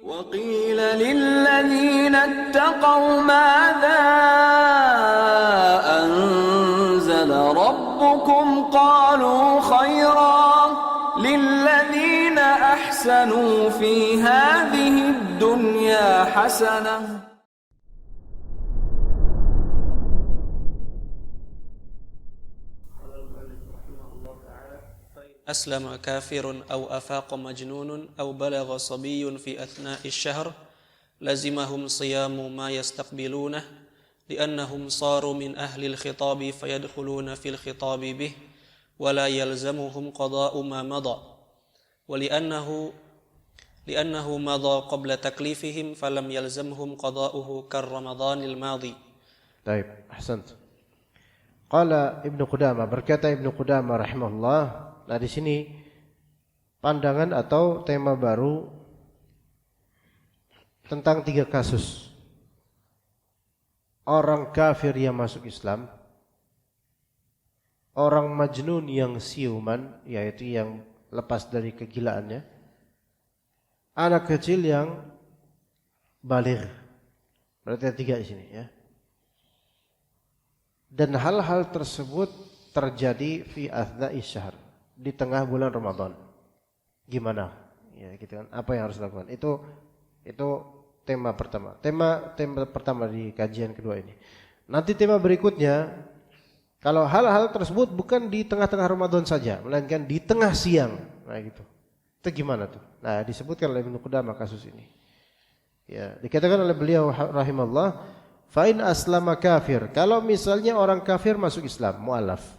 وقيل للذين اتقوا ماذا أنزل ربكم قالوا خيرا للذين أحسنوا في هذه الدنيا حسنة. أسلم كافر أو أفاق مجنون أو بلغ صبي في أثناء الشهر لزمهم صيام ما يستقبلونه لأنهم صاروا من أهل الخطاب فيدخلون في الخطاب به ولا يلزمهم قضاء ما مضى لأنه مضى قبل تكليفهم فلم يلزمهم قضاؤه كالرمضان الماضي. طيب أحسنت. قال ابن قدامة, berkata Ibnu Qudamah rahimahullah. Nah di sini pandangan atau tema baru tentang 3 kasus. Orang kafir yang masuk Islam, orang majnun yang siuman, yaitu yang lepas dari kegilaannya, anak kecil yang baligh. Berarti 3 di sini ya. Dan hal-hal tersebut terjadi fi athna'i syahr, di tengah bulan Ramadan. Gimana? Ya, gitu kan. Apa yang harus dilakukan? Itu tema pertama. Tema pertama di kajian kedua ini. Nanti tema berikutnya, kalau hal-hal tersebut bukan di tengah-tengah Ramadan saja, melainkan di tengah siang. Nah, gitu. Itu gimana tuh? Nah, disebutkan oleh Ibnu Qudamah kasus ini. Ya, dikatakan oleh beliau rahimallah, fa in aslama kafir. Kalau misalnya orang kafir masuk Islam, mu'alaf.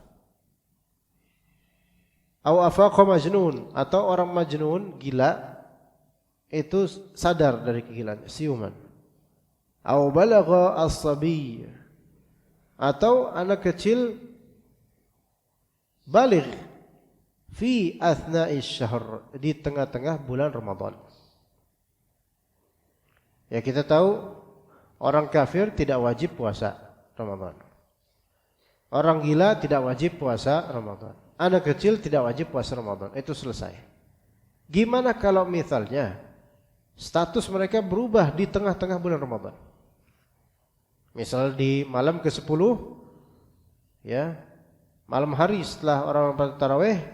Au afaqa majnun, atau orang majnun gila itu sadar dari kegilaannya, siuman. Au balagha as-sabi, atau anak kecil baligh fi athna'i syahr, di tengah-tengah bulan Ramadan. Ya, kita tahu orang kafir tidak wajib puasa Ramadan. Orang gila tidak wajib puasa Ramadan. Anak kecil tidak wajib puasa Ramadan. Itu selesai. Gimana kalau misalnya status mereka berubah di tengah-tengah bulan Ramadan? Misal di malam ke-10, ya, malam hari setelah orang tarawih,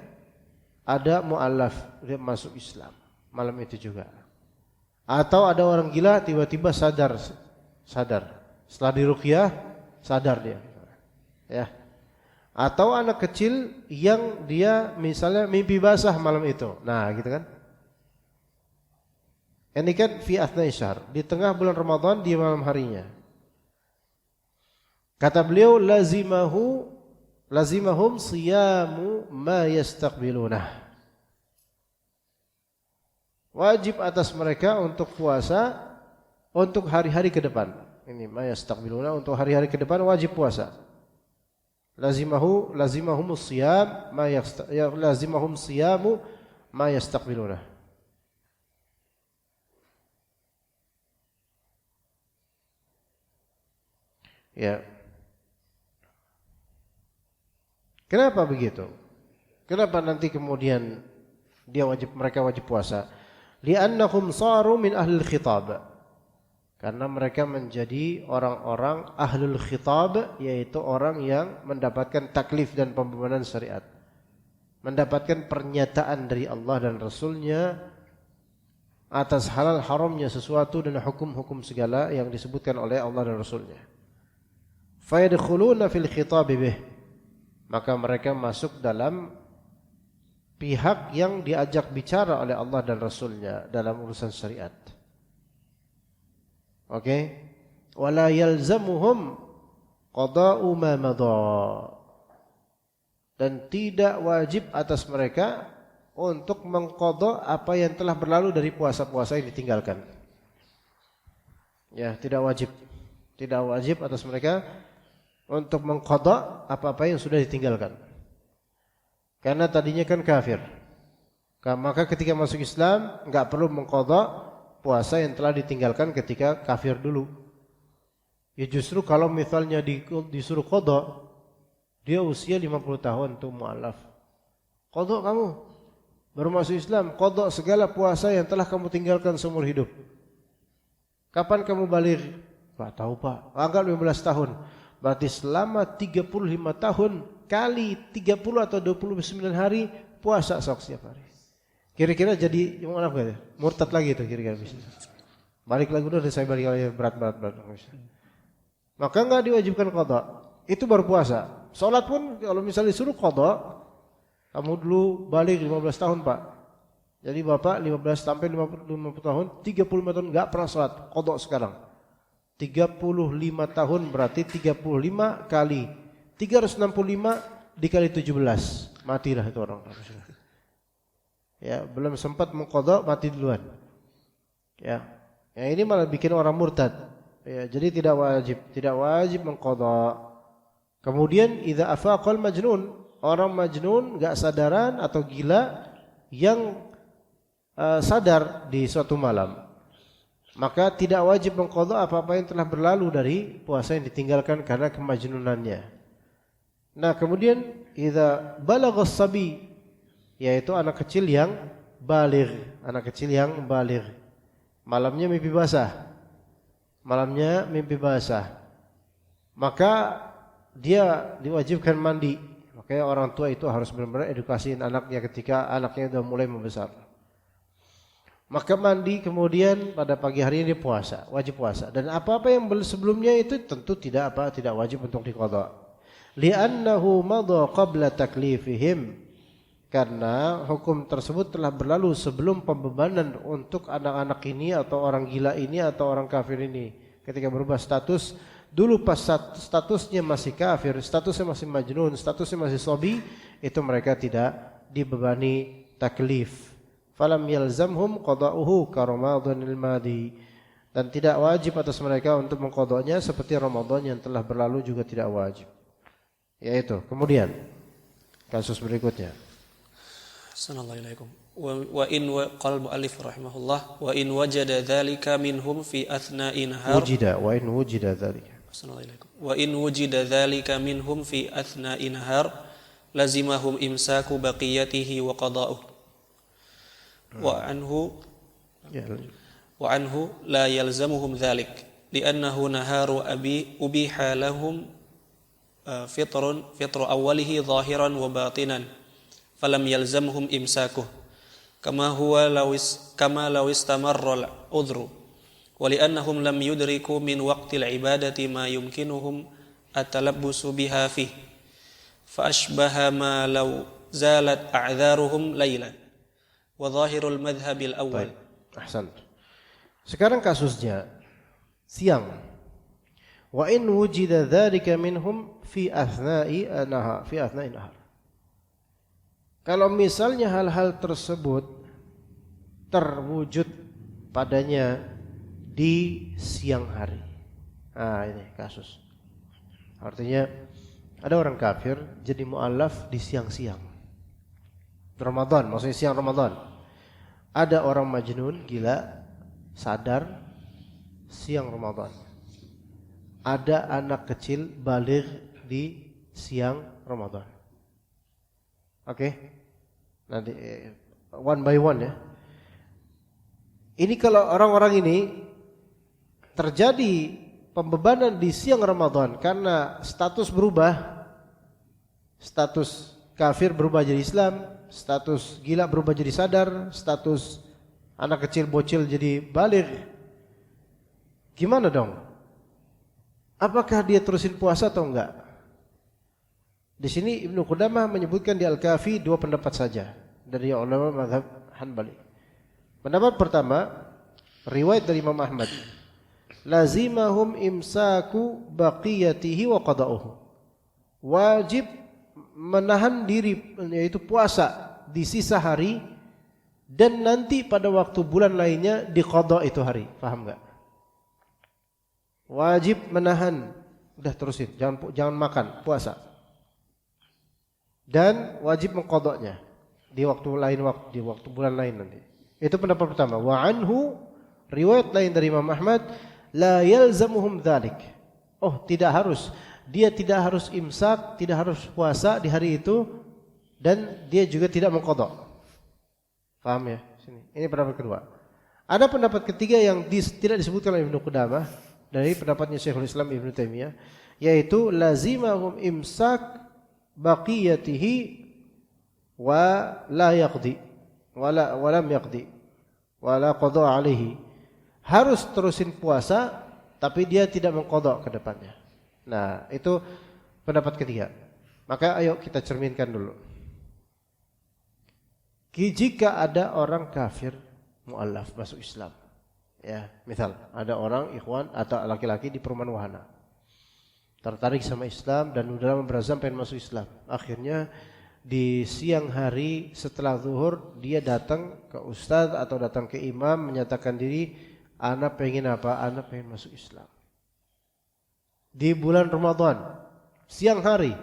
ada mu'alaf, dia masuk Islam malam itu juga. Atau ada orang gila tiba-tiba sadar setelah diruqyah sadar dia, ya. Atau anak kecil yang dia misalnya mimpi basah malam itu. Nah, gitu kan. Ini kan fi athna'i syahr, di tengah bulan Ramadan, di malam harinya. Kata beliau, lazimahum siyamu ma yastaqbilunah. Wajib atas mereka untuk puasa untuk hari-hari ke depan. Ini ma yastaqbilunah, untuk hari-hari ke depan wajib puasa. Lazimahum siyamu ma yastaqbiluna. Ya. Kenapa begitu? Kenapa nanti kemudian mereka wajib puasa? Li'annahum saru min ahlil khitab. Karena mereka menjadi orang-orang ahlul khitab, yaitu orang yang mendapatkan taklif dan pembebanan syariat. Mendapatkan pernyataan dari Allah dan Rasulnya atas halal haramnya sesuatu dan hukum-hukum segala yang disebutkan oleh Allah dan Rasulnya. Fayadkhuluna fil khitab bih. Maka mereka masuk dalam pihak yang diajak bicara oleh Allah dan Rasulnya dalam urusan syariat. Oke, wala yalzamuhum qada'u ma madha, dan tidak wajib atas mereka untuk mengqadha apa yang telah berlalu dari puasa-puasa yang ditinggalkan. Ya, tidak wajib atas mereka untuk mengqadha apa-apa yang sudah ditinggalkan. Karena tadinya kan kafir. Maka ketika masuk Islam enggak perlu mengqadha puasa yang telah ditinggalkan ketika kafir dulu. Ya justru kalau misalnya disuruh qadha, dia usia 50 tahun tuh mu'alaf. Qadha kamu baru masuk Islam, qadha segala puasa yang telah kamu tinggalkan seumur hidup. Kapan kamu balik? Pak, tahu Pak. Anggap 15 tahun. Berarti selama 35 tahun kali 30 atau 29 hari puasa sok setiap hari. Kira-kira jadi gimana ya? Murtad lagi itu kira-kira bisa. Balik lagi udah saya balik lagi berat. Maka enggak diwajibkan qada. Itu baru puasa. Salat pun kalau misalnya disuruh qada, kamu dulu balik 15 tahun Pak. Jadi Bapak 15 sampai 50 tahun, 35 tahun enggak pernah salat, qada sekarang. 35 tahun berarti 35 kali 365 dikali 17. Matilah itu orang. Ya, belum sempat mengqada mati duluan. Ya. Ya ini malah bikin orang murtad. Ya, jadi tidak wajib mengqada. Kemudian idza afaqal majnun, orang majnun enggak sadaran atau gila yang sadar di suatu malam, maka tidak wajib mengqada apa-apa yang telah berlalu dari puasa yang ditinggalkan karena kemajnunannya. Nah, kemudian idza balagha sabi, yaitu anak kecil yang baligh, malamnya mimpi basah. Maka dia diwajibkan mandi. Makanya orang tua itu harus benar-benar edukasiin anaknya ketika anaknya sudah mulai membesar. Maka mandi, kemudian pada pagi hari ini puasa, wajib puasa. Dan apa-apa yang sebelumnya itu tentu tidak wajib untuk diqada. Li'annahu madha qabla taklifihim. Karena hukum tersebut telah berlalu sebelum pembebanan untuk anak-anak ini atau orang gila ini atau orang kafir ini. Ketika berubah status, dulu pas statusnya masih kafir, statusnya masih majnun, statusnya masih sobi, itu mereka tidak dibebani taklif. Falam yalzamhum qada'uhu ka Ramadanil madi, dan tidak wajib atas mereka untuk mengqadanya seperti Ramadan yang telah berlalu juga tidak wajib. Yaitu kemudian kasus berikutnya. Assalamualaikum. Wa in qala mu'allif rahimahullah wa in wajada dzalika minhum fi athna'i nahar wa in wujida dzalika. Assalamualaikum. Wa in wujida dzalika minhum fi athna'i nahar lazimahum imsaku baqiyatihi wa qada'uhu. Wa anhu la yalzamuhum dhalik li'annahu naharu ubiha lahum fitru awwalihi zahiran wa batinan falam yalzamuhum imsakuh kama law istamarra al-udhru wa li'annahum lam yudriku min waqtil ibadati ma yumkinuhum at-talabbusu biha fihi fa ashbaha ma law zalat a'dharuhum laylan wa zahirul madhhabil awal. Ahsan. Sekarang kasusnya siang. Wa in wujida dzalika minhum fi athna'i nahar. Kalau misalnya hal-hal tersebut terwujud padanya di siang hari. Ini kasus. Artinya ada orang kafir jadi mu'allaf di siang-siang. Ramadan, maksudnya siang Ramadan. Ada orang majnun, gila, sadar siang Ramadan. Ada anak kecil baligh di siang Ramadan. Oke. Nanti one by one ya. Ini kalau orang-orang ini terjadi pembebanan di siang Ramadan karena status berubah, status kafir berubah jadi Islam, status gila berubah jadi sadar, status anak kecil bocil jadi baligh. Gimana dong? Apakah dia terusin puasa atau enggak? Di sini Ibnu Qudamah menyebutkan di Al-Kafi dua pendapat saja dari ulama mazhab Hanbali. Pendapat pertama, riwayat dari Imam Ahmad, lazimahum imsaku baqiyatihi wa qada'uhu. Wajib menahan diri, yaitu puasa di sisa hari, dan nanti pada waktu bulan lainnya diqadha itu hari. Paham enggak? Wajib menahan, udah terusin, jangan makan, puasa. Dan wajib mengqadhanya di waktu bulan lain nanti. Itu pendapat pertama. Wa anhu, riwayat lain dari Imam Ahmad, la yalzamuhum dzalik. Oh, tidak harus. Dia tidak harus imsak, tidak harus puasa di hari itu, dan dia juga tidak mengqadha. Paham ya? Sini. Ini pendapat kedua. Ada pendapat ketiga yang tidak disebutkan oleh Ibnu Qudamah dari pendapatnya Syekhul Islam Ibnu Taimiyah, yaitu lazimahum imsak baqiyatihi wa la yaqdi wa lam yaqdi wa la qada alaihi. Harus terusin puasa tapi dia tidak mengqada ke depannya. Nah, itu pendapat ketiga. Maka ayo kita cerminkan dulu. Jika ada orang kafir mu'allaf masuk Islam, ya, misal ada orang ikhwan atau laki-laki di perumahan wahana tertarik sama Islam dan udah berazam pengen masuk Islam. Akhirnya di siang hari setelah zuhur dia datang ke ustadz atau datang ke imam menyatakan diri, ana pengen apa? Ana pengen masuk Islam. Di bulan Ramadan, siang hari,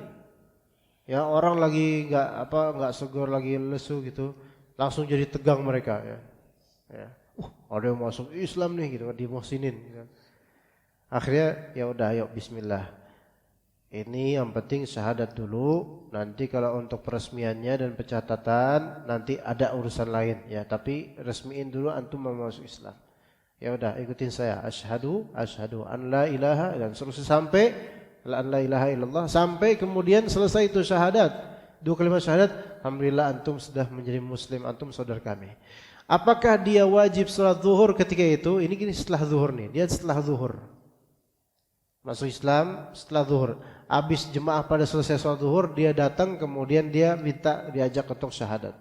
ya orang lagi nggak segar, lagi lesu gitu, langsung jadi tegang mereka, ya. Ada yang masuk Islam nih gitu, dimuhsinin. Gitu. Akhirnya ya udah, ayo Bismillah. Ini yang penting syahadat dulu. Nanti kalau untuk peresmiannya dan pencatatan nanti ada urusan lain, ya. Tapi resmiin dulu antum mau masuk Islam. Ya udah, ikutin saya. Asyhadu an la ilaha, dan seterusnya sampai an la ilaha illallah, sampai kemudian selesai itu syahadat. 2 kalimat syahadat, alhamdulillah antum sudah menjadi muslim, antum saudara kami. Apakah dia wajib salat zuhur ketika itu? Ini gini, setelah zuhur nih. Dia setelah zuhur masuk Islam, setelah zuhur. Habis jemaah pada selesai salat zuhur, dia datang kemudian dia minta diajak untuk syahadat.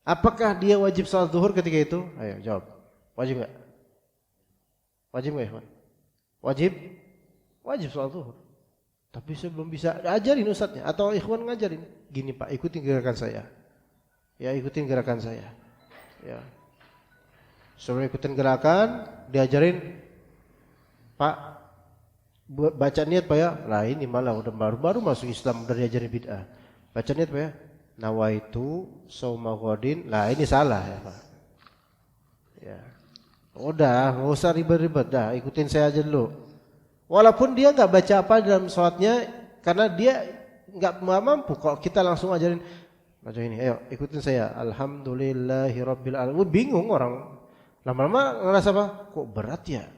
Apakah dia wajib salat zuhur ketika itu? Ayo jawab. Wajib enggak? Wajib enggak, ikhwan? Wajib? Wajib salat zuhur. Tapi saya belum bisa ajarin ustadznya atau ikhwan ngajarin. Gini Pak, ikutin gerakan saya. Ya, ikutin gerakan saya. Ya. Sebelum ikutin gerakan, diajarin, Pak, baca niat Pak ya. Lah ini malah udah baru masuk Islam udah diajarin bid'ah. Baca niat Pak ya. Nawaitu shauma ghadin. Lah ini salah ya Pak. Ya. Udah, enggak usah ribet-ribet dah, ikutin saya aja dulu. Walaupun dia enggak baca apa dalam salatnya karena dia enggak mampu, kok kita langsung ajarin baca ini, ayo ikutin saya. Alhamdulillahirabbil alamin. Bingung orang. Lama-lama ngerasa apa? Kok berat ya?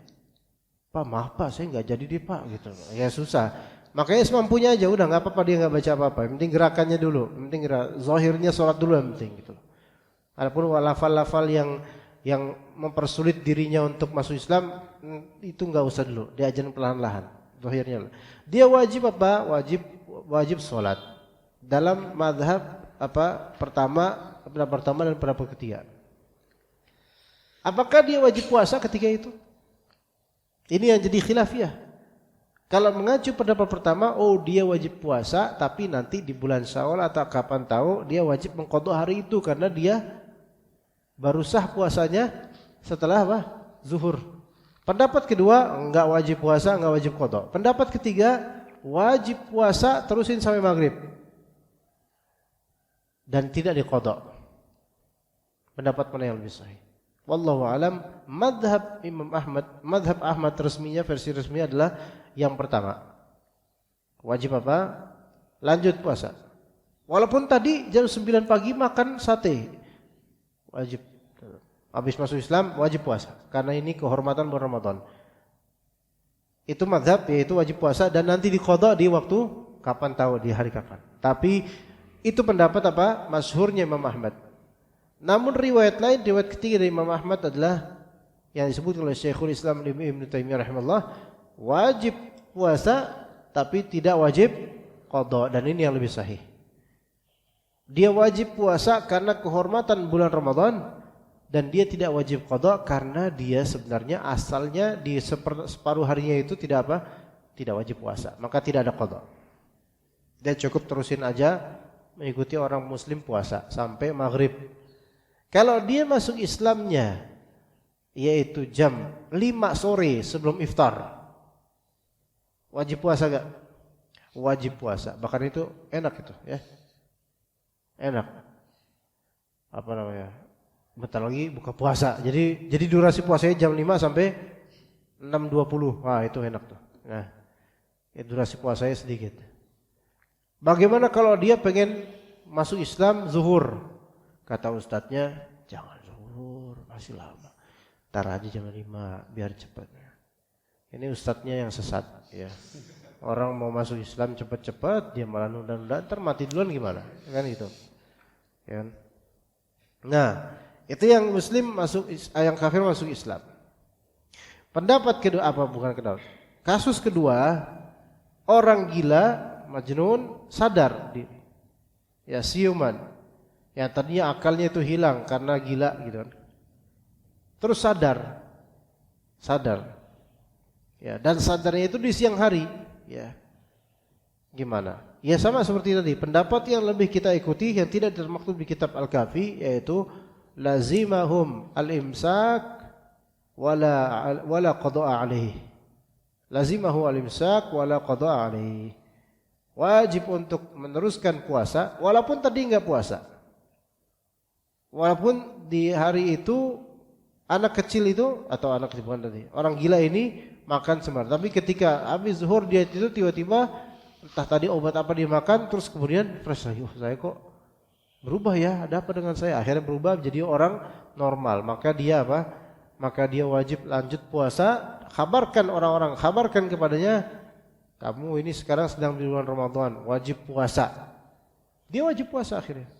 Pak, maaf Pak, saya enggak jadi deh Pak gitu. Ya susah. Makanya semampunya aja, udah enggak apa-apa dia enggak baca apa-apa. Yang penting gerakannya dulu, yang penting zahirnya salat dulu yang penting gitu. Adapun lafal-lafal yang mempersulit dirinya untuk masuk Islam itu enggak usah dulu, diajarin perlahan-lahan. Zahirnya. Dia wajib apa? Wajib salat. Dalam mazhab pertama dan pendapat ketiga. Apakah dia wajib puasa ketika itu? Ini yang jadi khilafiyah. Kalau mengacu pendapat pertama, dia wajib puasa, tapi nanti di bulan Syawal atau kapan tahu dia wajib mengqadha hari itu karena dia baru sah puasanya setelah zuhur. Pendapat kedua, enggak wajib puasa, enggak wajib qadha. Pendapat ketiga, wajib puasa terusin sampai maghrib dan tidak diqadha. Pendapat mana yang lebih sahih? Wallahu alam. Madhab Imam Ahmad, madhab Ahmad resminya, versi resminya adalah yang pertama. Wajib apa? Lanjut puasa. Walaupun tadi jam 9 pagi makan sate, wajib. Habis masuk Islam wajib puasa karena ini kehormatan bulan Ramadan. Itu mazhab, yaitu wajib puasa dan nanti diqadha di waktu kapan tahu, di hari kapan. Tapi itu pendapat masyhurnya Imam Ahmad. Namun riwayat lain, riwayat ketiga dari Imam Ahmad adalah yang disebut oleh Syekhul Islam Ibnu Taimiyah rahimahullah, wajib puasa tapi tidak wajib qadha, dan ini yang lebih sahih. Dia wajib puasa karena kehormatan bulan Ramadan dan dia tidak wajib qadha karena dia sebenarnya asalnya di separuh harinya itu tidak wajib puasa, maka tidak ada qadha. Dia cukup terusin aja mengikuti orang muslim puasa sampai maghrib. Kalau dia masuk Islamnya yaitu jam 5 sore sebelum iftar, wajib puasa gak? Wajib puasa. Bahkan itu enak itu, ya. Enak. Bentar lagi buka puasa. Jadi durasi puasanya jam 5 sampai 6.20. Wah, itu enak tuh. Nah, durasi puasanya sedikit. Bagaimana kalau dia pengen masuk Islam zuhur? Kata ustadznya, jangan zuhur, masih lama. Ntar aja jam 5 biar cepat. Ini ustadznya yang sesat ya. Orang mau masuk Islam cepat-cepat, dia malah nunda-nunda, ntar mati duluan gimana? Kan gitu. Ya. Nah, itu yang muslim masuk, yang kafir masuk Islam. Pendapat kedua apa bukan kedua? Kasus kedua, orang gila, majnun, sadar ya siuman. Yang tadinya akalnya itu hilang karena gila gitu kan. Terus sadar. Ya, dan sadarnya itu di siang hari, ya. Gimana? Ya sama seperti tadi, pendapat yang lebih kita ikuti yang tidak termaktub di kitab Al-Kafi yaitu lazimahum al-imsak wala qada'a alaihi. Lazimahu al-imsak wala qada'a alaihi. Wajib untuk meneruskan puasa walaupun tadi enggak puasa. Walaupun di hari itu anak kecil itu atau anak kecil bukan tadi, orang gila ini makan semar. Tapi ketika habis zuhur dia itu tiba-tiba entah tadi obat apa dia makan terus kemudian fresh lagi. Saya kok berubah ya, ada apa dengan saya? Akhirnya berubah menjadi orang normal. Maka dia apa? Maka dia wajib lanjut puasa. Kabarkan kepadanya, kamu ini sekarang sedang di bulan Ramadan, wajib puasa. Dia wajib puasa akhirnya.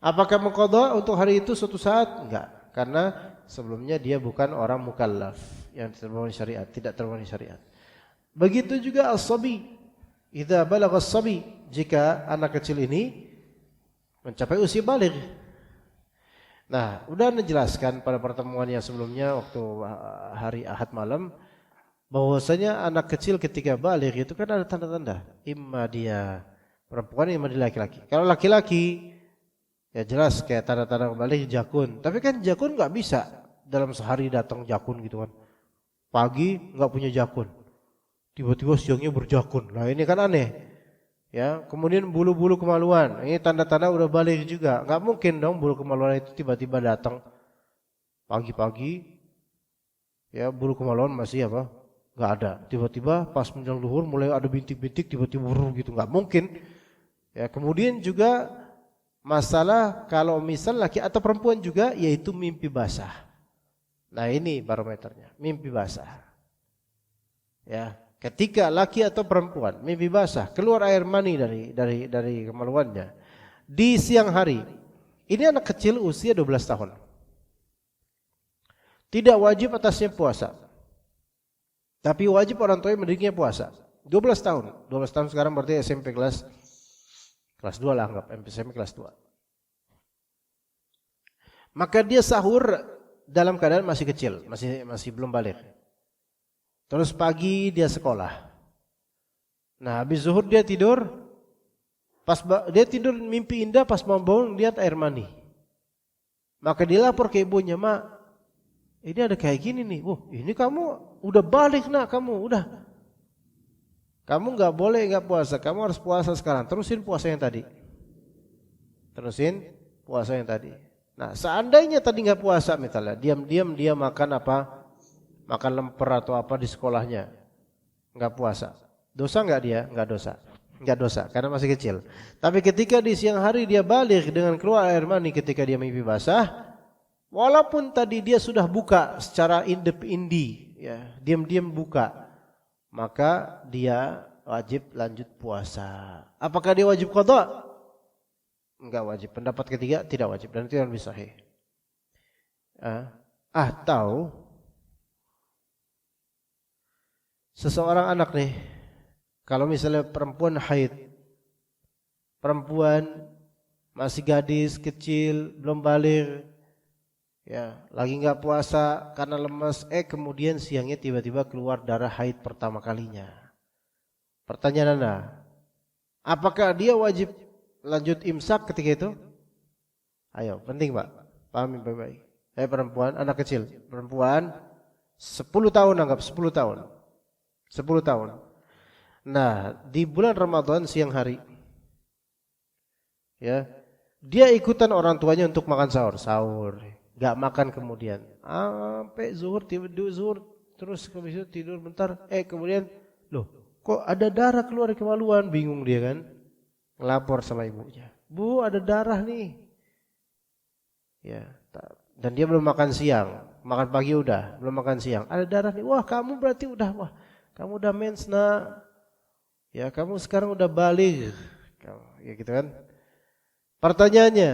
Apakah mengqadha untuk hari itu suatu saat? Enggak, karena sebelumnya dia bukan orang mukallaf yang terbawa syariat, tidak terbawa syariat. Begitu juga as-sabi. Idza balagha as-sabi, jika anak kecil ini mencapai usia baligh. Nah, udah menjelaskan pada pertemuan yang sebelumnya waktu hari Ahad malam bahwasanya anak kecil ketika baligh itu kan ada tanda-tanda, imma dia perempuan, imma dia laki-laki. Kalau laki-laki ya jelas kayak tanda-tanda baligh jakun. Tapi kan jakun enggak bisa dalam sehari datang jakun gitu kan. Pagi enggak punya jakun. Tiba-tiba siangnya berjakun. Nah, ini kan aneh. Ya, kemudian bulu-bulu kemaluan. Ini tanda-tanda udah balik juga. Enggak mungkin dong bulu kemaluan itu tiba-tiba datang pagi-pagi. Ya, bulu kemaluan masih apa? Enggak ada. Tiba-tiba pas menjelang zuhur mulai ada bintik-bintik tiba-tiba burung gitu. Enggak mungkin. Ya, kemudian juga masalah kalau misal laki atau perempuan juga yaitu mimpi basah. Nah, ini barometernya, mimpi basah. Ya, ketika laki atau perempuan mimpi basah, keluar air mani dari kemaluannya di siang hari. Ini anak kecil usia 12 tahun. Tidak wajib atasnya puasa. Tapi wajib orang tua mendidiknya puasa. 12 tahun. 12 tahun sekarang berarti SMP kelas 2 lah, anggap SMP kelas 2. Maka dia sahur dalam keadaan masih kecil, masih belum balik. Terus pagi dia sekolah. Nah, habis zuhur dia tidur. Dia tidur mimpi indah, pas mau bangun lihat air mani. Maka dia lapor ke ibunya, "Mak, ini ada kayak gini nih. Ini kamu udah balik nak, kamu udah. Kamu enggak boleh enggak puasa, kamu harus puasa sekarang. Terusin puasa yang tadi." Nah, seandainya tadi enggak puasa misalnya, diam-diam dia makan apa? Makan lemper atau apa di sekolahnya, enggak puasa. Dosa enggak dia? Enggak dosa. Enggak dosa karena masih kecil. Tapi ketika di siang hari dia balik dengan keluar air mani ketika dia mimpi basah, walaupun tadi dia sudah buka secara indep-indi, ya, diam-diam buka, maka dia wajib lanjut puasa. Apakah dia wajib qadha? Enggak wajib. Pendapat ketiga tidak wajib dan itu yang lebih sahih. Atau seseorang anak nih, kalau misalnya perempuan haid, perempuan masih gadis kecil belum balik, ya lagi nggak puasa karena lemas, kemudian siangnya tiba-tiba keluar darah haid pertama kalinya. Pertanyaan Anda, apakah dia wajib lanjut imsak ketika itu? Ayo, penting Pak, pahami baik-baik. Perempuan, anak kecil, perempuan 10 tahun, anggap 10 tahun. 10 tahun. Nah, di bulan Ramadan siang hari, ya, dia ikutan orang tuanya untuk makan sahur, nggak makan kemudian, sampai zuhur, zuhur terus habis itu tidur bentar, kemudian, loh, kok ada darah keluar dari kemaluan, bingung dia kan, ngelapor sama ibunya, "Bu, ada darah nih," ya, dan dia belum makan siang. makan pagi udah, belum makan siang. Ada darah nih, wah kamu berarti kamu udah mens nak. Ya kamu sekarang udah balik. Ya gitu kan. Pertanyaannya,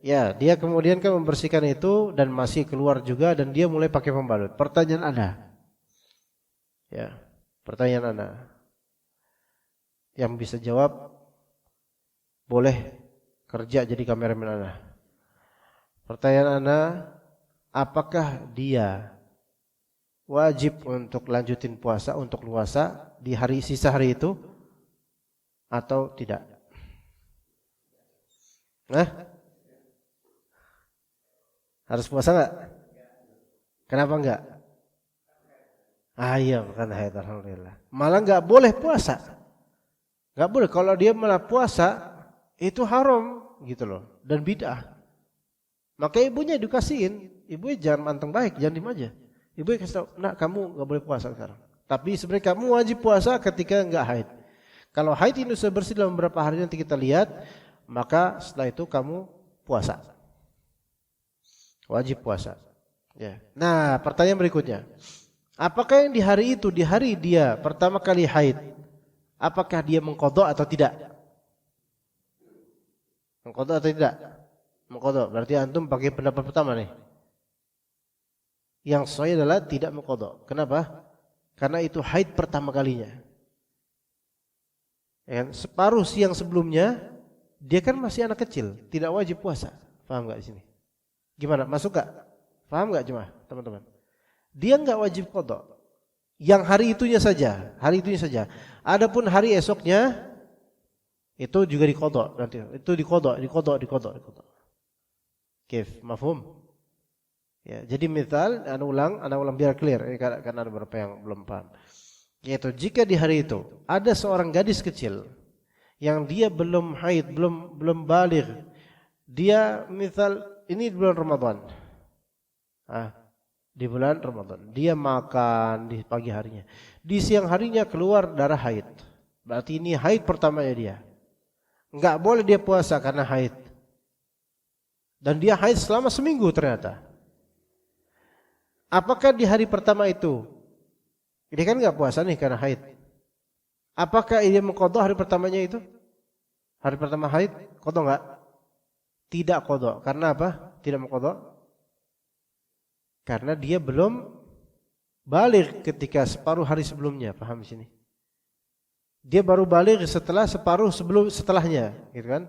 ya dia kemudian kan membersihkan itu dan masih keluar juga dan dia mulai pakai pembalut. Pertanyaan Anda. Ya, pertanyaan Anda. Yang bisa jawab boleh kerja jadi kameramen Anda. Pertanyaan Anda, apakah dia wajib untuk lanjutin puasa untuk luasa di hari sisa hari itu atau tidak? Harus puasa enggak? Kenapa enggak? Iya, bukan haid, alhamdulillah. Malah enggak boleh puasa. Enggak boleh, kalau dia malah puasa itu haram gitu loh dan bid'ah. Maka ibunya edukasiin, ibunya jangan manteng baik, jangan diem aja. Ibunya kasih tahu, nak kamu enggak boleh puasa sekarang. Tapi sebenarnya kamu wajib puasa ketika enggak haid. Kalau haid ini sudah bersih dalam beberapa hari nanti kita lihat, maka setelah itu kamu puasa. Wajib puasa. Ya. Nah, pertanyaan berikutnya. Apakah yang di hari itu, di hari dia pertama kali haid, apakah dia mengqadha atau tidak? Mengqadha atau tidak? Mengqadha. Berarti antum pakai pendapat pertama nih. Yang sahih adalah tidak mengqadha. Kenapa? Karena itu haid pertama kalinya. Ya, separuh siang sebelumnya dia kan masih anak kecil, tidak wajib puasa. Paham enggak di sini? Gimana? Masuk enggak? Paham enggak jemaah, teman-teman? Dia enggak wajib qadha. Yang hari itunya saja. Adapun hari esoknya itu juga diqadha nanti. Itu diqadha. Kif, mafhum? Ya, jadi misal ana ulang biar clear ini karena ada beberapa yang belum paham. Yaitu jika di hari itu ada seorang gadis kecil yang dia belum haid, belum baligh. Dia misal ini di bulan Ramadan. Di bulan Ramadan. Dia makan di pagi harinya. Di siang harinya keluar darah haid. Berarti ini haid pertamanya dia. Enggak boleh dia puasa karena haid. Dan dia haid selama seminggu ternyata. Apakah di hari pertama itu dia kan enggak puasa nih karena haid. Apakah dia mengqadha hari pertamanya itu? Hari pertama haid, qadha enggak? Tidak qadha. Karena apa? Tidak mengqadha. Karena dia belum baligh ketika separuh hari sebelumnya, paham di sini? Dia baru baligh setelah setelahnya, gitu kan?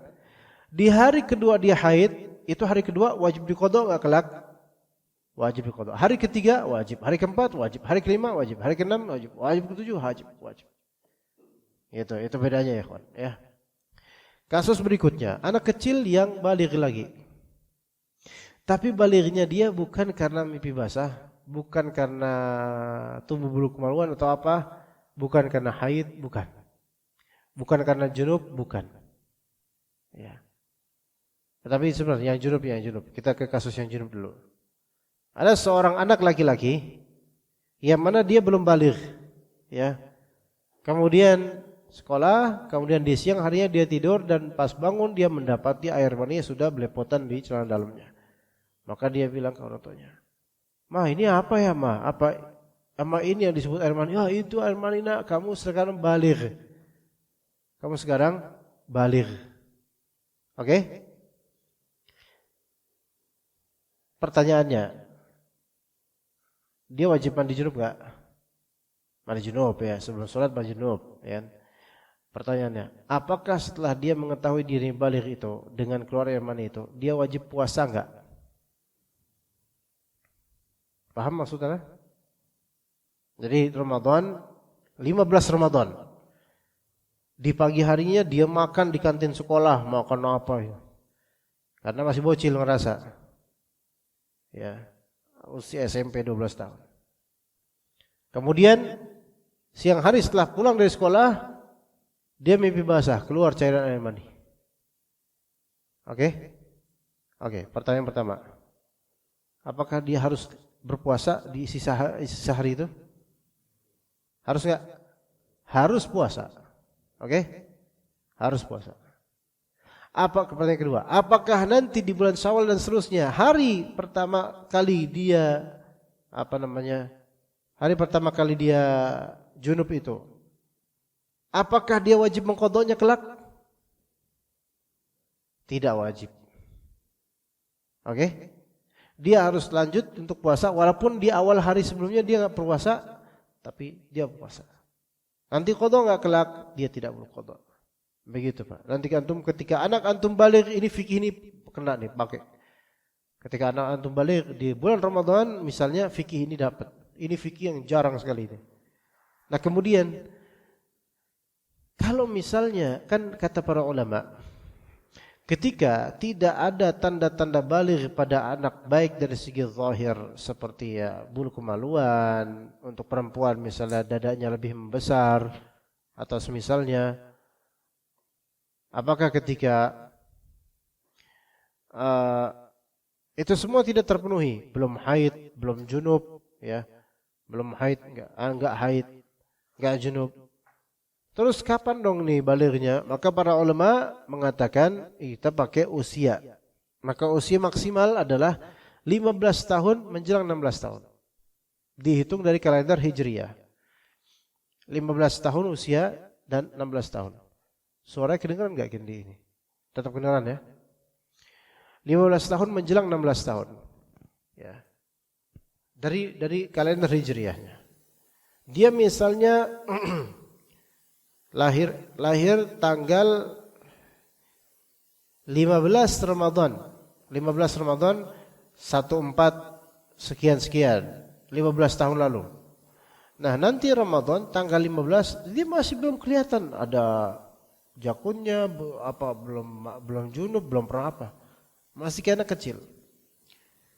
Di hari kedua dia haid, itu hari kedua wajib diqadha enggak kelak? Wajib diqadha. Hari ketiga wajib, hari keempat wajib, hari kelima wajib, hari keenam wajib, hari ketujuh wajib. Itu bedanya ya, kawan, ya. Kasus berikutnya, anak kecil yang baligh lagi. Tapi balighnya dia bukan karena mimpi basah, bukan karena tumbuh bulu kemaluan atau apa, bukan karena haid, bukan. Bukan karena junub, bukan. Ya. Tetapi sebenarnya yang junub. Kita ke kasus yang junub dulu. Ada seorang anak laki-laki yang mana dia belum baligh, ya. Kemudian sekolah, kemudian di siang harinya dia tidur dan pas bangun dia mendapati air mani sudah belepotan di celana dalamnya. Maka dia bilang ke orang tuanya, "Ma, ini apa ya, Ma? Ama ini yang disebut air mani?" "Ah, itu air mani, Nak. Kamu sekarang baligh." Oke? Pertanyaannya, dia wajib mandi junub enggak? Mandi junub ya, sebelum sholat mandi junub, ya. Pertanyaannya, apakah setelah dia mengetahui diri baligh itu dengan keluar air mani itu, dia wajib puasa enggak? Paham maksudnya? Jadi Ramadan, 15 Ramadan. Di pagi harinya dia makan di kantin sekolah, makan apa ya? Karena masih bocil ngerasa. Ya, usia SMP 12 tahun. Kemudian siang hari setelah pulang dari sekolah, dia mimpi basah, keluar cairan air mani. Oke, pertanyaan pertama. Apakah dia harus berpuasa di sisa hari itu? Harus enggak? Harus puasa. Oke? Harus puasa. Pertanyaan kedua, apakah nanti di bulan Syawal dan seterusnya hari pertama kali dia hari pertama kali dia junub itu, apakah dia wajib mengqadanya kelak? Tidak wajib. Oke? Dia harus lanjut untuk puasa walaupun di awal hari sebelumnya dia enggak berpuasa, tapi dia puasa. Nanti qada enggak kelak? Dia tidak perlu qada. Begitu, Pak. Nanti antum ketika anak antum balik, ini fikih ini kena nih pakai. Ketika anak antum balik di bulan Ramadan misalnya, fikih ini dapat. Ini fikih yang jarang sekali ini. Nah, kemudian kalau misalnya kan kata para ulama, ketika tidak ada tanda-tanda baligh pada anak baik dari segi zahir seperti ya bulu kemaluan, untuk perempuan misalnya dadanya lebih membesar atau semisalnya, apakah ketika itu semua tidak terpenuhi, belum haid, belum junub, ya, belum haid, enggak haid, enggak junub. Terus kapan dong nih balighnya? Maka para ulama mengatakan kita pakai usia. Maka usia maksimal adalah 15 tahun menjelang 16 tahun. Dihitung dari kalender Hijriyah. 15 tahun usia dan 16 tahun. Suaranya kedengaran enggak Kendi ini? Tetap kedengaran ya? 15 tahun menjelang 16 tahun. Ya. Dari kalender Hijriyahnya. Dia misalnya lahir tanggal 15 Ramadan 14 sekian 15 tahun lalu. Nah, nanti Ramadan tanggal 15 dia masih belum kelihatan ada jakunnya, belum junub, belum pernah apa. Masih kayak anak kecil.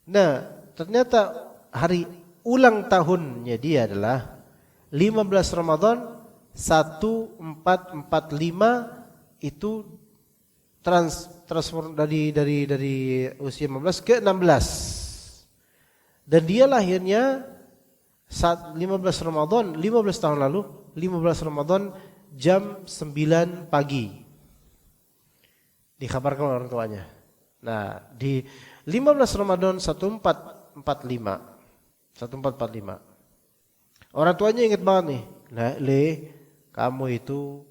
Nah, ternyata hari ulang tahunnya dia adalah 15 Ramadan 1445, itu transfer dari usia 15 ke 16. Dan dia lahirnya saat 15 Ramadan 15 tahun lalu, 15 Ramadan jam 9 pagi. Dikabarkan orang tuanya. Nah, di 15 Ramadan 1445. Orang tuanya ingat banget nih. Nah, kamu itu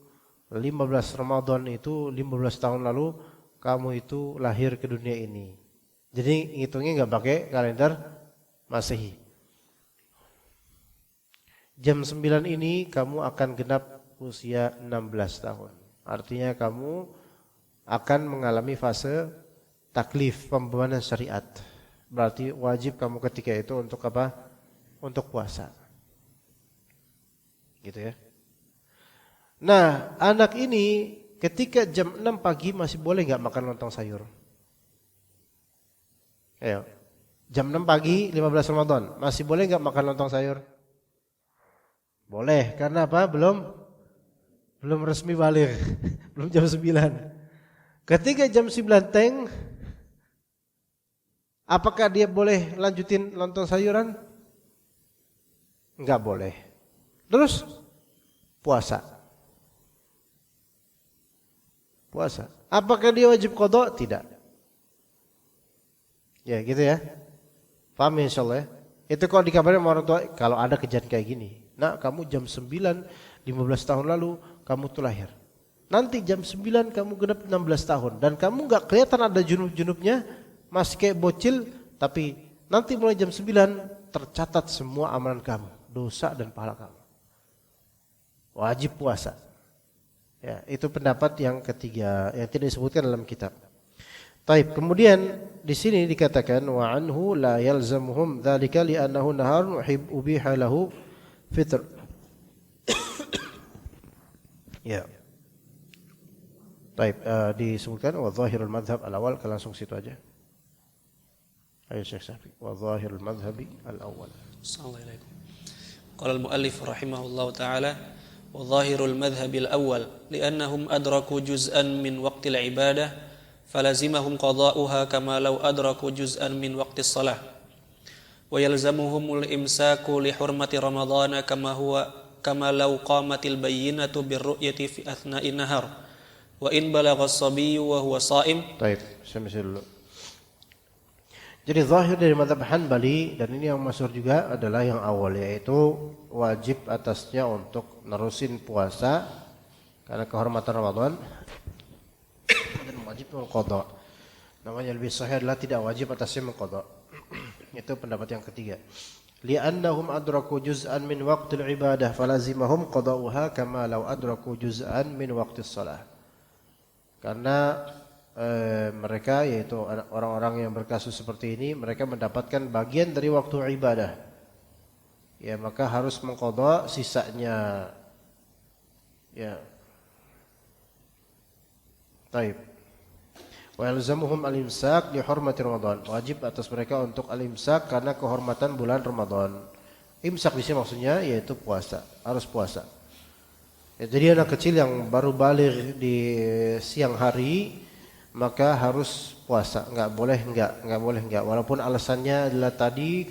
15 Ramadan itu 15 tahun lalu kamu itu lahir ke dunia ini. Jadi ngitungnya enggak pakai kalender Masehi. Jam 9 ini kamu akan genap usia 16 tahun. Artinya kamu akan mengalami fase taklif, pembebanan syariat. Berarti wajib kamu ketika itu untuk apa? Untuk puasa. Gitu ya. Nah, anak ini ketika jam 6 pagi masih boleh enggak makan lontong sayur? Ayo. Jam 6 pagi 15 Ramadan, masih boleh enggak makan lontong sayur? Boleh, karena apa? Belum resmi baligh. Belum jam 9. Ketika jam 9 teng, apakah dia boleh lanjutin lontong sayuran? Enggak boleh. Terus puasa. Apakah dia wajib qada? Tidak. Ya, gitu ya. Paham ya insyaallah ya? Itu kalau dikabarin sama orang tua, kalau ada kejadian kayak gini. Nah, kamu jam 9 15 tahun lalu kamu tuh lahir. Nanti jam 9 kamu genap 16 tahun dan kamu enggak kelihatan ada junub-junubnya, masih kayak bocil, tapi nanti mulai jam 9 tercatat semua amalan kamu, dosa dan pahala kamu. Wajib puasa. Ya, itu pendapat yang ketiga yang tidak disebutkan dalam kitab. Taib. Kemudian di sini dikatakan wa anhu la yalzamuhum dzalika li'annahu naharun ubiha lahu fitr. Ya. Taib, disebutkan wa zahirul madhhab al-awwal, langsung situ aja. Ayo Syekh Syafiq, wa zahirul madhhabi al-awwal. Assalamualaikum. Qala al-muallif rahimahullahu taala wa zahirul madhhabi al-awwal li'annahum adraku juz'an min waqtil ibadah falazimahum qada'uha kama law adraku juz'an min waqtis salah wa yalzamuhumul imsaku li hurmati ramadhana kama law qamatil bayyinatu birru'yati fi athna'in nahar wa in balagha as-sabiyyu wa huwa sha'im. Baik, saya dulu. Jadi zahir dari mazhab Hanbali dan ini yang masyhur juga adalah yang awal, yaitu wajib atasnya untuk nerusin puasa karena kehormatan Ramadan dan wajib mengqadha. Namanya lebih sahih adalah tidak wajib atasnya mengqadha. Itu pendapat yang ketiga. Li'annahum adraku juz'an min waqtil ibadah falazimahum qada'uha kama law adraku juz'an min waqtis shalah. Karena mereka, yaitu orang-orang yang berkasus seperti ini, mereka mendapatkan bagian dari waktu ibadah, ya maka harus mengqadha sisanya. Ya, taib. Wa yalzamuhum al-imsak li hurmati Ramadan. Wajib atas mereka untuk al-imsak karena kehormatan bulan Ramadan. Imsak di sini maksudnya yaitu puasa, harus puasa. Ya, jadi anak kecil yang baru balik di siang hari maka harus puasa, nggak boleh enggak. Walaupun alasannya adalah tadi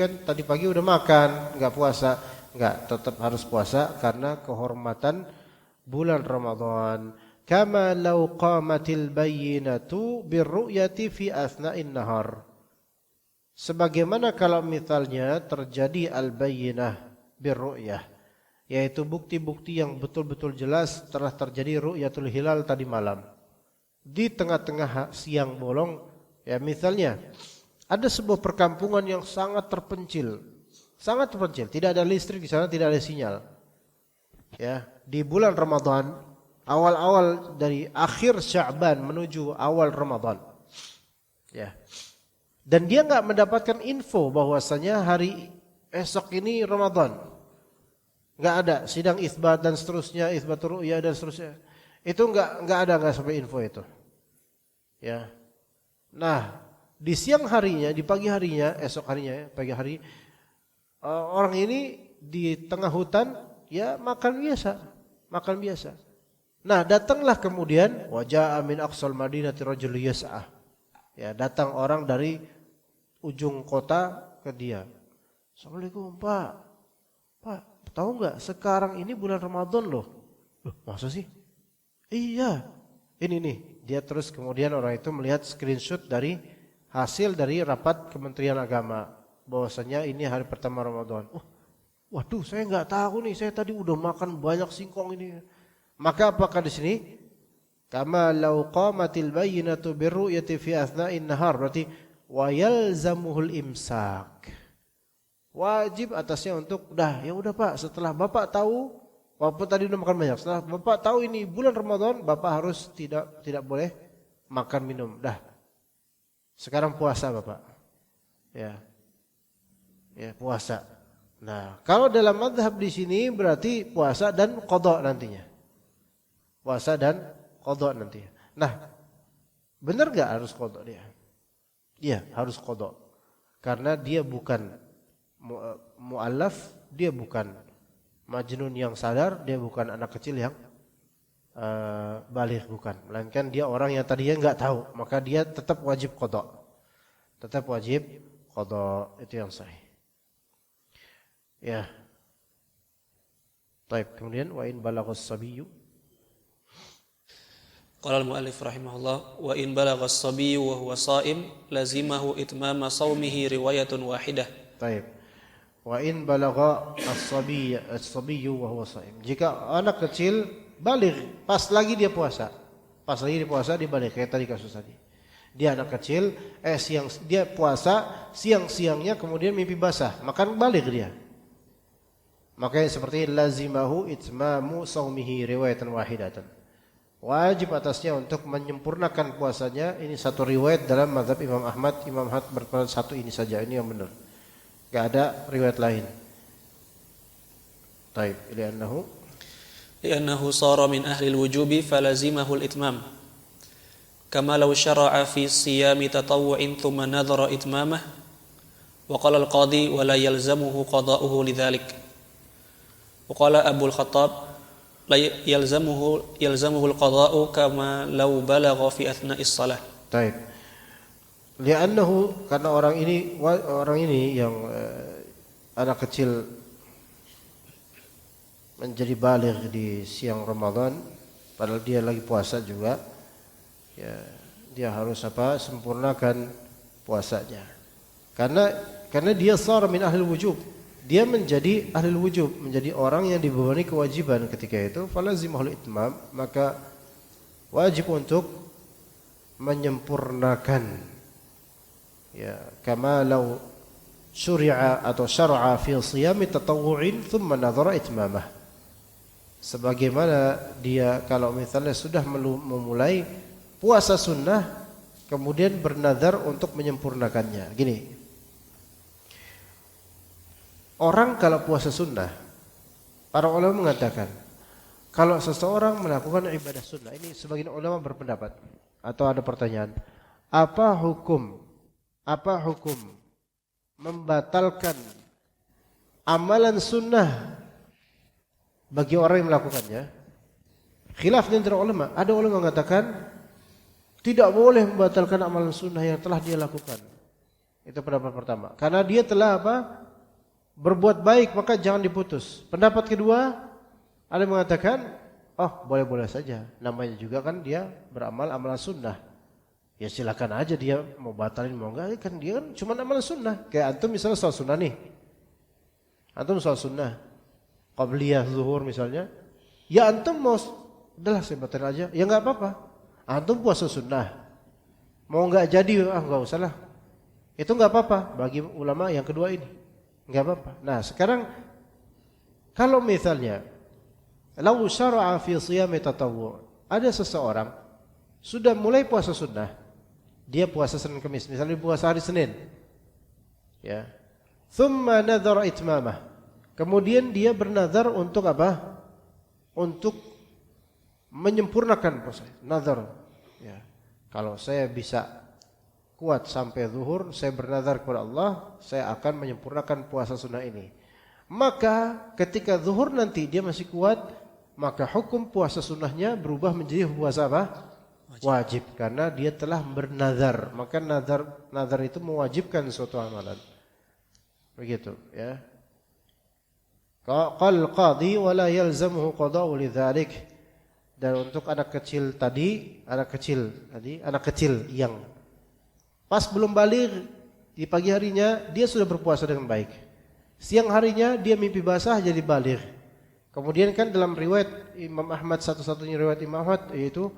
pagi udah makan, nggak puasa, nggak, tetap harus puasa karena kehormatan bulan Ramadan. Kama law qamatil bayyinatu birru'yati fi athna'in nahar. Sebagaimana kalau misalnya terjadi al-bayyinah birru'yah, yaitu bukti-bukti yang betul-betul jelas telah terjadi ru'yatul hilal tadi malam. Di tengah-tengah siang bolong, ya misalnya ada sebuah perkampungan yang sangat terpencil, tidak ada listrik di sana, tidak ada sinyal. Ya, di bulan Ramadan, awal-awal dari akhir Sya'ban menuju awal Ramadan. Ya. Dan dia enggak mendapatkan info bahwasanya hari esok ini Ramadan. Enggak ada sidang itsbat dan seterusnya, itsbatur ru'ya dan seterusnya. Itu enggak sampai info itu. Ya. Nah, di siang harinya, di pagi harinya, esok harinya, pagi hari, orang ini di tengah hutan, ya makan biasa. Nah, datanglah kemudian wajah min aqsal madinati rajul yas'ah. Ya, datang orang dari ujung kota ke dia. Assalamualaikum, Pak. Pak, tahu enggak sekarang ini bulan Ramadan loh. Loh, masa sih? Iya, ini nih. Dia terus kemudian orang itu melihat screenshot dari hasil dari rapat Kementerian Agama bahwasanya ini hari pertama Ramadan. Oh, waduh, saya nggak tahu nih. Saya tadi udah makan banyak singkong ini. Maka apakah di sini? Kama law qamatil bayyinatu birru'yati fi athna'in nahar, berarti wa yalzamuhul imsak. Wajib atasnya untuk ya udah Pak, setelah Bapak tahu, walaupun tadi udah makan banyak, setelah Bapak tahu ini bulan Ramadan, Bapak harus tidak boleh makan minum. Sekarang puasa Bapak. Ya. Ya, puasa. Nah, kalau dalam mazhab di sini berarti puasa dan qadha nantinya. Puasa dan qadha nantinya. Nah, benar enggak harus qadha dia? Iya, harus qadha. Karena dia bukan mu'allaf, dia bukan majnun yang sadar, dia bukan anak kecil yang baligh, bukan. Melainkan dia orang yang tadinya enggak tahu, maka dia tetap wajib qadha. Tetap wajib qadha, itu yang sahih. Ya. Baik, kemudian wa in balaghas sabiyyu. Qala al-mu'allif rahimahullah, wa in balagha as-sabiyyu wa huwa sha'im lazimahu itmama shaumihi riwayatun wahidah. Baik. Wa in balagha as-sabiyyu wa huwa sha'im. Jika anak kecil baligh pas lagi dia puasa. Pas lagi dia puasa dia baligh, kayak tadi kasus tadi. Dia anak kecil dia puasa, siang-siangnya kemudian mimpi basah, makan baligh dia. Makanya seperti lazimahu itmamu saumihi riwayatan wahidatan. Wajib atasnya untuk menyempurnakan puasanya. Ini satu riwayat dalam mazhab Imam Ahmad. Imam Ahmad berpendapat satu ini saja, ini yang benar. Enggak ada riwayat lain. Taib, li'annahu sara min ahli al-wujubi falazimahu al-itmam. Kama law syara'a fi siyami tatawwu'in thumma nadhara itmamah. Wa qala al-qadi wa la yalzamuhu qada'uhu lidzalik. Waqala Abu al-Khattab la yalzamuhu al-qada'u kama law balagha fi athna'is shalah. Baik. Li'annahu, karena orang ini yang anak kecil menjadi baligh di siang Ramadan padahal dia lagi puasa juga, ya dia harus sempurnakan puasanya. Karena dia shara min ahli wujub. Dia menjadi ahli wujub, menjadi orang yang dibebani kewajiban ketika itu, falazimahul itmam, maka wajib untuk menyempurnakan. Ya, kama law syuri'a atau syar'a fi siyami tatawwu'in thumma nadhara itmamah. Sebagaimana dia kalau misalnya sudah memulai puasa sunnah kemudian bernazar untuk menyempurnakannya. Gini. Orang kalau puasa sunnah, para ulama mengatakan kalau seseorang melakukan ibadah sunnah, ini sebagian ulama berpendapat atau ada pertanyaan, apa hukum membatalkan amalan sunnah bagi orang yang melakukannya? Khilaf di antara ulama. Ada ulama mengatakan tidak boleh membatalkan amalan sunnah yang telah dia lakukan. Itu pendapat pertama. Karena dia telah berbuat baik, maka jangan diputus. Pendapat kedua, ada yang mengatakan, oh boleh-boleh saja. Namanya juga kan dia beramal amalan sunnah. Ya silakan aja dia mau batalin mau enggak, kan dia kan cuma amalan sunnah. Kayak antum misalnya sholat sunnah nih. Antum sholat sunnah, qabliyah zuhur misalnya. Ya antum mau, udahlah saya batalin aja. Ya enggak apa-apa. Antum puasa sunnah. Mau enggak jadi, enggak usah lah. Itu enggak apa-apa bagi ulama yang kedua ini. Enggak apa-apa. Nah, sekarang kalau misalnya law syara'a fi shiyami tatawwu', ada seseorang sudah mulai puasa sunnah. Dia puasa Senin Kamis, misalnya puasa hari Senin. Ya. Thumma nadhara itmamah. Kemudian dia bernazar untuk apa? Untuk menyempurnakan puasa. Nazar. Ya. Kalau saya bisa kuat sampai zuhur, saya bernazar kepada Allah, saya akan menyempurnakan puasa sunnah ini. Maka ketika zuhur nanti dia masih kuat, maka hukum puasa sunnahnya berubah menjadi puasa apa? Wajib. Karena dia telah bernazar. Maka nazar itu mewajibkan suatu amalan. Begitu, ya. Qal qadhi wa la yalzamuhu qada'u lidzalik. Dan untuk anak kecil yang pas belum baligh, di pagi harinya dia sudah berpuasa dengan baik. Siang harinya dia mimpi basah jadi baligh. Kemudian kan dalam riwayat Imam Ahmad, satu-satunya riwayat Imam Ahmad, yaitu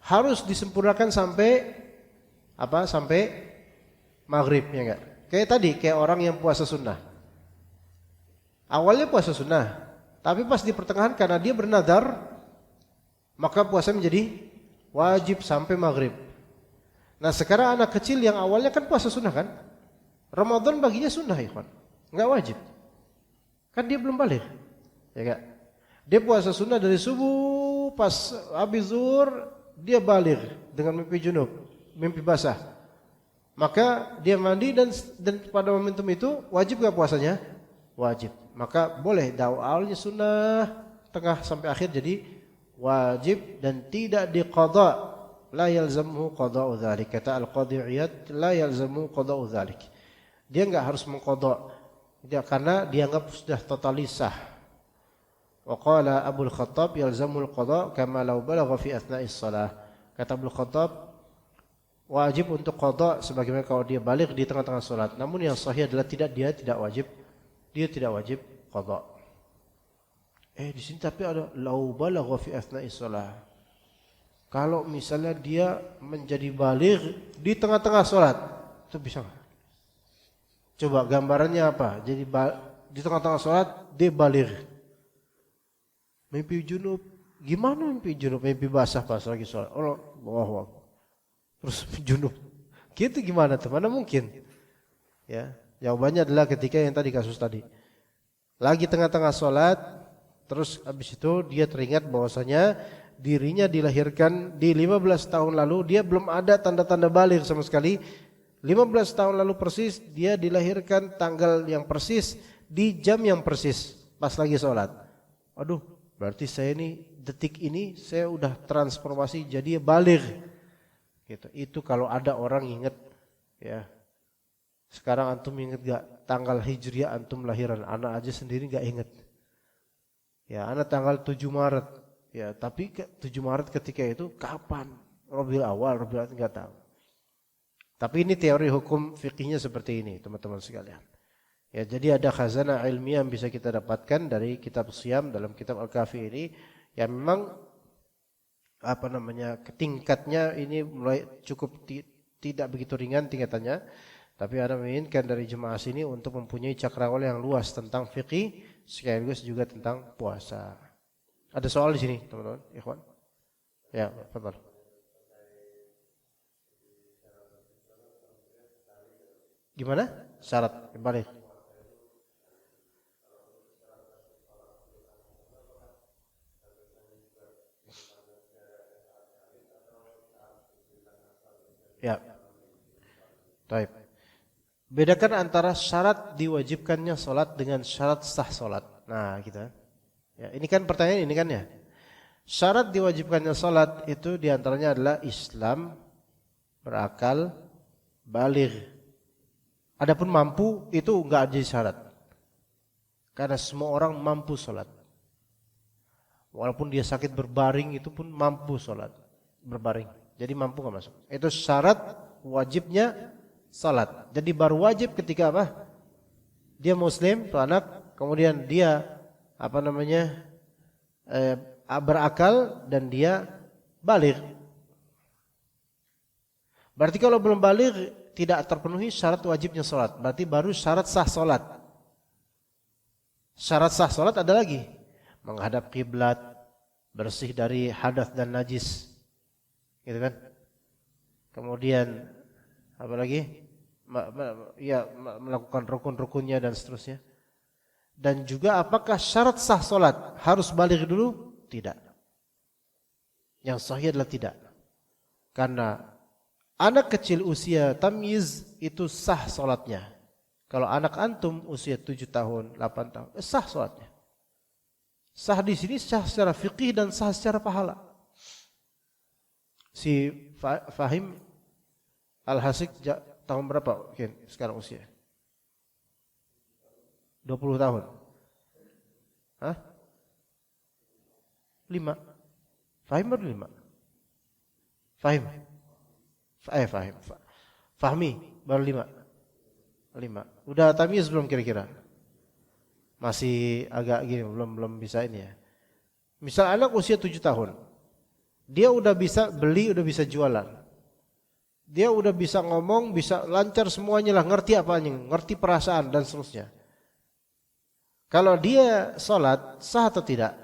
harus disempurnakan sampai apa? Sampai maghrib, ya enggak? Kayak tadi, kayak orang yang puasa sunnah. Awalnya puasa sunnah, tapi pas di pertengahan karena dia bernazar, maka puasa menjadi wajib sampai maghrib. Nah sekarang anak kecil yang awalnya kan puasa sunnah kan, Ramadan baginya sunnah ikhwan, enggak wajib. Kan dia belum balik, ya enggak? Dia puasa sunnah dari subuh, pas habis zuhur dia balik dengan mimpi junub, mimpi basah. Maka dia mandi dan pada momentum itu wajib enggak puasanya? Wajib. Maka boleh awalnya sunnah, tengah sampai akhir jadi wajib dan tidak diqadha. La yalzamuhu qada'u dzalik. Kata Al-Qadhi Iyad, la yalzamuhu qada'u dzalik. Dia enggak harus mengqadha. Dia karena dianggap sudah totalis sah. Wa qala Abu Al-Khattab yalzamul qada' kama law balagha fi athna'is shalah. Kata Abu Al-Khattab wajib untuk qada' sebagaimana kalau dia balik di tengah-tengah salat. Namun yang sahih adalah dia tidak wajib. Dia tidak wajib qada'. Di sini tapi ada law balagha fi athna'is shalah. Kalau misalnya dia menjadi baligh di tengah-tengah sholat, itu bisa nggak? Coba gambarannya apa? Jadi di tengah-tengah sholat dia baligh, mimpi junub. Gimana mimpi junub? Mimpi basah pas lagi sholat. Allah, terus junub. Gitu gimana tuh? Mana mungkin? Ya, jawabannya adalah ketika yang tadi kasus tadi, lagi tengah-tengah sholat, terus habis itu dia teringat bahwasanya dirinya dilahirkan di 15 tahun lalu, dia belum ada tanda-tanda baligh sama sekali. 15 tahun lalu persis dia dilahirkan tanggal yang persis di jam yang persis pas lagi sholat. Aduh, berarti saya ini detik ini saya udah transformasi jadi baligh. Gitu. Itu kalau ada orang ingat, ya. Sekarang antum ingat gak tanggal hijriah antum lahiran? Anak aja sendiri gak ingat. Ya, anak tanggal 7 Maret. Ya, tapi 7 Maret ketika itu kapan? Rabiul Awal, Rabiul Akhir enggak tahu. Tapi ini teori hukum fikihnya seperti ini, teman-teman sekalian. Ya, jadi ada khazanah ilmiah yang bisa kita dapatkan dari kitab Siyam dalam kitab Al-Kafi ini yang memang tingkatnya ini mulai cukup tidak begitu ringan tingkatannya, tapi ada menginginkan dari jemaah sini untuk mempunyai cakrawala yang luas tentang fikih sekaligus juga tentang puasa. Ada soal di sini, teman-teman, ikhwan? Ya, betul. Gimana? Syarat balik. Ya. Baik. Bedakan antara syarat diwajibkannya salat dengan syarat sah salat. Nah, gitu. Ya, ini kan pertanyaan ini kan ya. Syarat diwajibkannya salat itu diantaranya adalah Islam, berakal, baligh. Adapun mampu itu enggak ada syarat. Karena semua orang mampu salat. Walaupun dia sakit berbaring itu pun mampu salat, berbaring. Jadi mampu enggak masuk. Itu syarat wajibnya salat. Jadi baru wajib ketika apa? Dia muslim, tuh anak, kemudian dia berakal dan dia baligh. Berarti kalau belum baligh tidak terpenuhi syarat wajibnya salat. Berarti baru syarat sah salat. Syarat sah salat ada lagi. Menghadap kiblat, bersih dari hadas dan najis. Gitu kan? Kemudian apa lagi? Melakukan rukun-rukunnya dan seterusnya. Dan juga apakah syarat sah salat harus baligh dulu? Tidak. Yang sahih adalah tidak. Karena anak kecil usia tamyiz itu sah salatnya. Kalau anak antum usia 7 tahun, 8 tahun, sah salatnya. Sah di sini sah secara fikih dan sah secara pahala. Si Fahim Al-Hasik tahun berapa mungkin sekarang usia? 20 tahun. Hah? 5. Fahim baru 5. Fahim. Fahmi baru 5. Udah tamyiz belum kira-kira? Masih agak gini, belum bisa ini ya. Misal anak usia 7 tahun. Dia udah bisa beli, udah bisa jualan. Dia udah bisa ngomong, bisa lancar semuanya lah, ngerti apanya, ngerti perasaan dan seterusnya. Kalau dia sholat, sah atau tidak?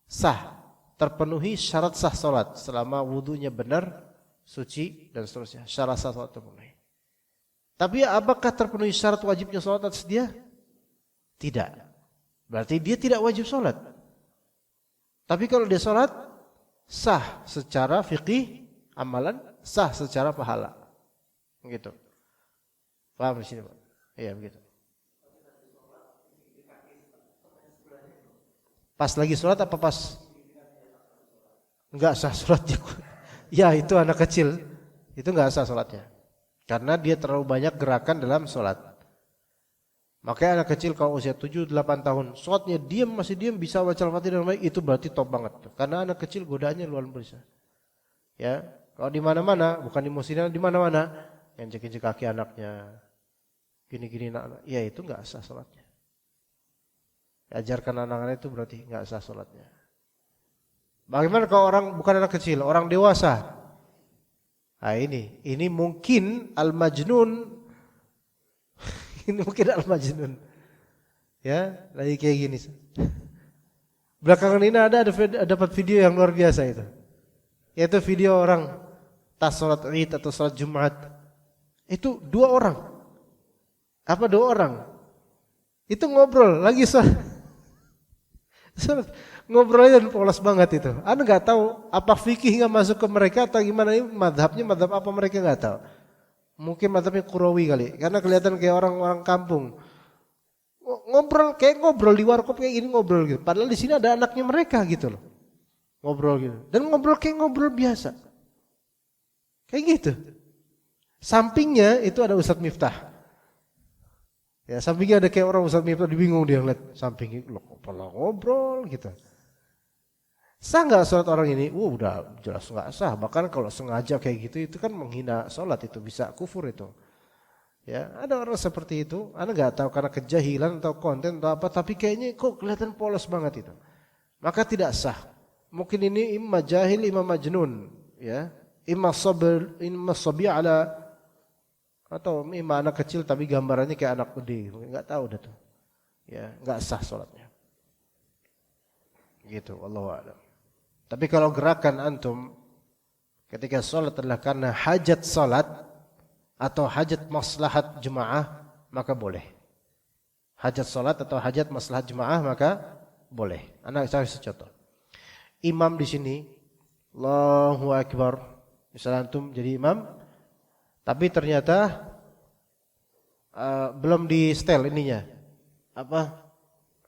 Sah. Terpenuhi syarat sah sholat. Selama wudunya benar, suci dan seterusnya. Syarat sah sholat terpenuhi. Tapi apakah terpenuhi syarat wajibnya sholat atas dia? Tidak. Berarti dia tidak wajib sholat. Tapi kalau dia sholat, sah secara fikih, amalan, sah secara pahala. Begitu. Paham di sini, Pak? Iya, begitu. Pas lagi sholat apa pas? Enggak sah sholatnya. Ya, itu anak kecil. Itu enggak sah sholatnya. Karena dia terlalu banyak gerakan dalam sholat. Makanya anak kecil kalau usia 7-8 tahun, sholatnya diam, masih diam, bisa baca Al-Fatihah dengan baik, itu berarti top banget. Karena anak kecil godaannya luar biasa. Ya, kalau di mana-mana, bukan di muslimin, di mana-mana, yang injek-injek kaki anaknya, gini-gini anak, ya itu enggak sah sholatnya. Ajarkan anak-anak itu berarti enggak sah sholatnya. Bagaimana kalau orang bukan anak kecil, orang dewasa? Nah ini mungkin al-majnun. Ini mungkin al-majnun. Ya, lagi kayak gini. Belakangan ini dapat video yang luar biasa itu. Yaitu video orang tas salat Id atau salat Jumat. Itu 2 orang. Apa 2 orang? Itu ngobrol lagi salat. Ngobrol aja polos banget itu. Anda enggak tahu apa fikih enggak masuk ke mereka atau gimana, ini mazhabnya mazhab apa mereka enggak tahu. Mungkin mazhabnya Qurawi kali, karena kelihatan kayak orang-orang kampung. Ngobrol kayak ngobrol di warkop kayak gini ngobrol gitu. Padahal di sini ada anaknya mereka gitu loh. Ngobrol gitu. Dan ngobrol kayak ngobrol biasa. Kayak gitu. Sampingnya itu ada Ustadz Miftah. Ya, sampingnya ada kayak orang Ustadz Miftah, bingung dia ngeliat sampingnya loh, kepala ngobrol gitu. Sah nggak sholat orang ini? Udah jelas nggak sah. Bahkan kalau sengaja kayak gitu itu kan menghina sholat, itu bisa kufur itu. Ya, ada orang seperti itu. Anda nggak tahu karena kejahilan atau konten atau apa, tapi kayaknya kok kelihatan polos banget itu. Maka tidak sah. Mungkin ini imma jahil, imma majnun, ya. Imma sabi ala, atau imma anak kecil tapi gambarannya kayak anak gede, nggak tahu dah tuh. Ya, nggak sah sholatnya. Gitu, wallahu a'lam. Tapi kalau gerakan antum ketika sholat adalah karena hajat sholat atau hajat maslahat jemaah, maka boleh. Hajat sholat atau hajat maslahat jemaah, maka boleh. Anak saya contoh. Imam di sini, Allahu Akbar. Misalnya antum jadi imam, tapi ternyata belum di setel ininya. Apa?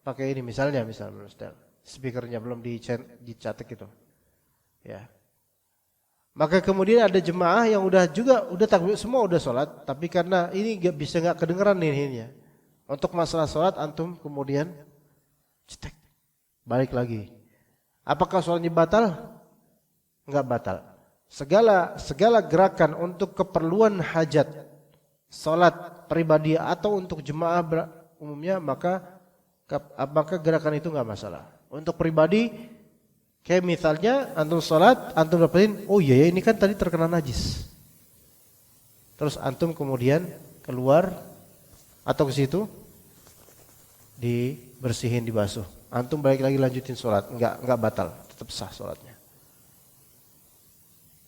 Pakai ini misalnya belum setel. Speakernya belum dicatat gitu. Ya. Maka kemudian ada jemaah yang udah takbir, semua udah sholat, tapi karena ini nggak kedengeran ininya. Untuk masalah sholat antum kemudian cetek, balik lagi. Apakah sholatnya batal? Enggak batal. Segala gerakan untuk keperluan hajat, sholat pribadi atau untuk jemaah umumnya, maka gerakan itu enggak masalah. Untuk pribadi, kayak misalnya antum sholat, antum dapetin, oh iya ini kan tadi terkena najis. Terus antum kemudian keluar atau ke situ dibersihin, dibasuh. Antum balik lagi lanjutin sholat, enggak batal, tetap sah sholatnya.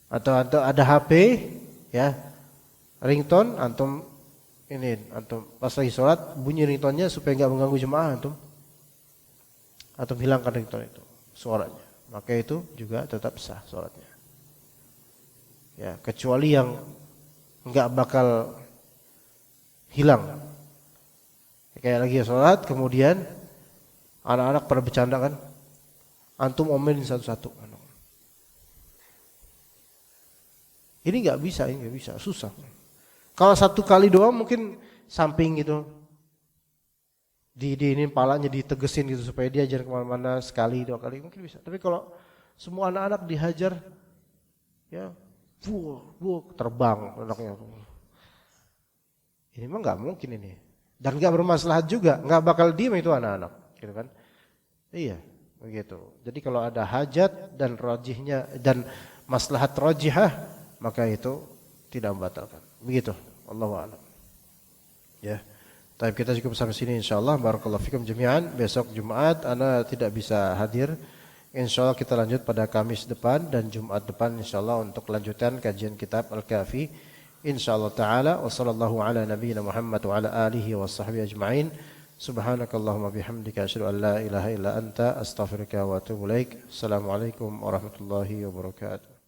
Atau ada HP, ya, ringtone, antum pas lagi sholat bunyi ringtone-nya supaya enggak mengganggu jemaah antum hilangkan ringtone itu suaranya, maka itu juga tetap sah sholatnya. Ya, kecuali yang enggak bakal hilang. Kayak lagi sholat kemudian anak-anak pada bercanda kan, antum omelin satu-satu. Ini nggak bisa, susah. Kalau satu kali doang mungkin samping gitu, ini palanya ditegesin gitu supaya dia jangan kemana-mana, sekali dua kali mungkin bisa. Tapi kalau semua anak-anak dihajar, ya, terbang anaknya. Ini mah nggak mungkin ini, dan nggak bermaslahat juga, nggak bakal diem itu anak-anak, gitu kan? Iya, begitu. Jadi kalau ada hajat dan rajihnya dan maslahat rajihah, maka itu tidak membatalkan. Begitu. Allahu a'lam. Ya. Tapi kita cukup sampai sini insyaallah. Barakallahu fikum jami'an. Besok Jumat ana tidak bisa hadir. Insyaallah kita lanjut pada Kamis depan dan Jumat depan insyaallah untuk lanjutan kajian kitab Al-Kafi. Insyaallah taala wa sallallahu ala nabiyyina Muhammad wa ala alihi wa sahbihi ajma'in. Subhanakallahumma bihamdika asyhadu an la ilaha illa anta astaghfiruka wa atubu ilaik. Assalamualaikum warahmatullahi wabarakatuh.